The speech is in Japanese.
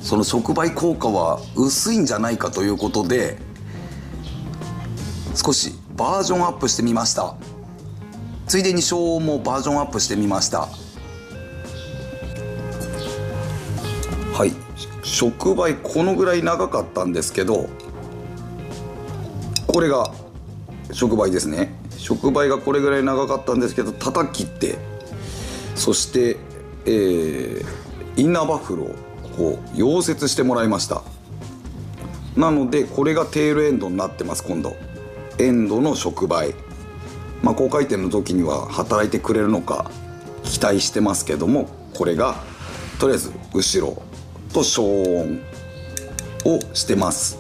その触媒効果は薄いんじゃないかということで、少しバージョンアップしてみました。ついでに消音もバージョンアップしてみました。はい、触媒このぐらい長かったんですけど、これが触媒ですね。触媒がこれぐらい長かったんですけど、叩き切って、そして、インナーバッフルをこう溶接してもらいました。なのでこれがテールエンドになってます。今度エンドの触媒、高回転の時には働いてくれるのか期待してますけども、これがとりあえず後ろと消音をしてます。